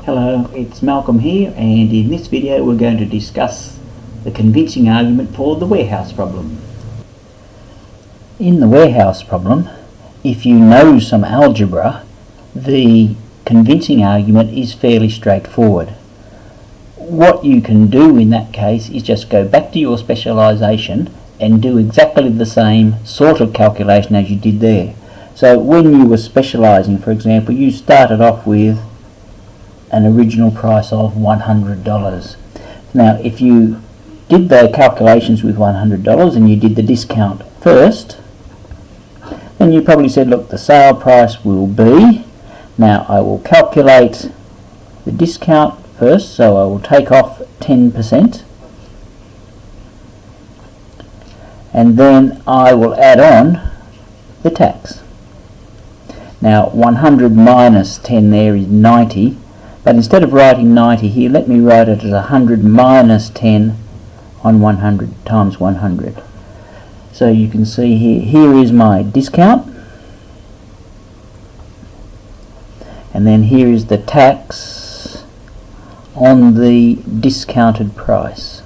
Hello, it's Malcolm here, and in this video we're going to discuss the convincing argument for the warehouse problem. In the warehouse problem, if you know some algebra, the convincing argument is fairly straightforward. What you can do in that case is just go back to your specialisation and do exactly the same sort of calculation as you did there. So when you were specialising, for example, you started off with an original price of $100. Now if you did the calculations with $100 and you did the discount first, then you probably said, look, the sale price will be, now I will calculate the discount first, so I will take off 10%, and then I will add on the tax. Now 100 minus 10 there is 90, but instead of writing 90 here, let me write it as 100 minus 10 on 100 times 100. So you can see here is my discount, and then here is the tax on the discounted price.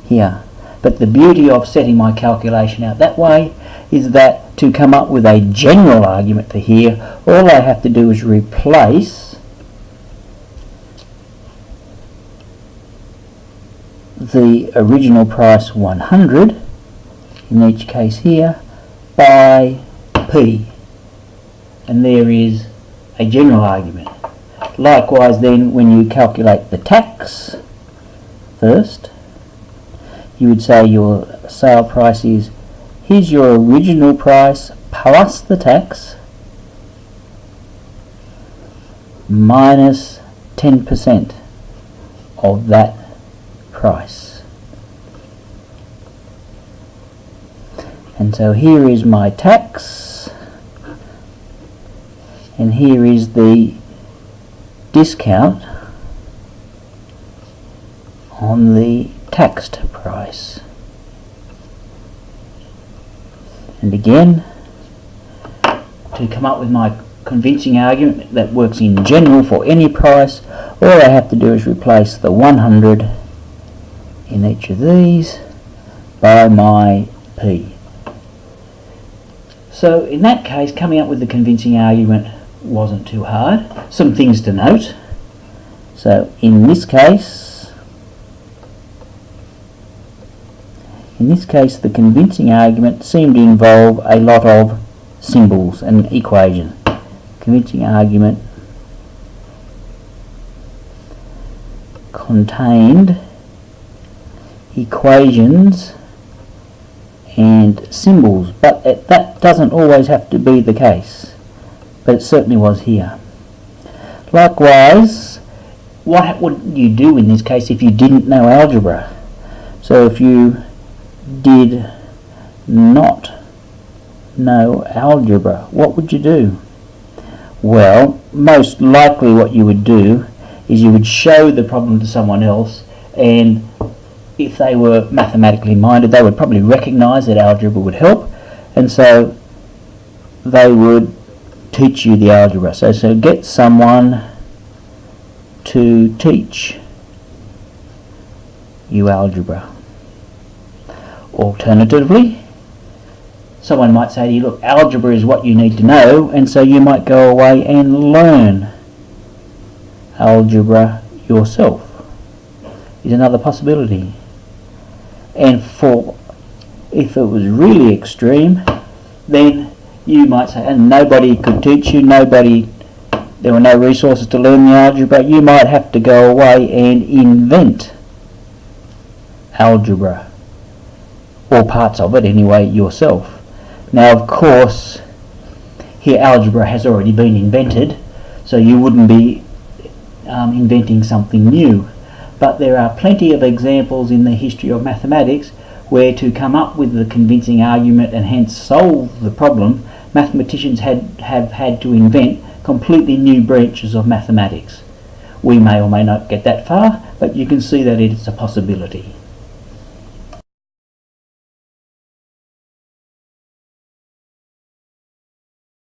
Here. But the beauty of setting my calculation out that way is that to come up with a general argument for here, all I have to do is replace the original price 100 in each case here by P, and there is a general argument. Likewise then, when you calculate the tax first, you would say your sale price is, here's your original price plus the tax minus 10% of that price. And so here is my tax, and here is the discount on the taxed price. And again, to come up with my convincing argument that works in general for any price, all I have to do is replace the 100 in each of these by my P. So in that case, coming up with the convincing argument wasn't too hard. Some things to note. So in this case, the convincing argument seemed to involve a lot of symbols and equations. Convincing argument contained equations and symbols, but that doesn't always have to be the case, but it certainly was here. Likewise, what would you do in this case if you didn't know algebra? So if you did not know algebra, what would you do? Well, most likely what you would do is you would show the problem to someone else, and if they were mathematically minded, they would probably recognize that algebra would help, and so they would teach you the algebra. So get someone to teach you algebra. Alternatively, someone might say to you, look, algebra is what you need to know, and so you might go away and learn algebra yourself. Is another possibility. And if it was really extreme, then you might say, and nobody could teach you, there were no resources to learn the algebra, you might have to go away and invent algebra, or parts of it anyway, yourself. Now of course, here algebra has already been invented, so you wouldn't be inventing something new. But there are plenty of examples in the history of mathematics where to come up with the convincing argument and hence solve the problem, mathematicians have had to invent completely new branches of mathematics. We may or may not get that far, but you can see that it's a possibility.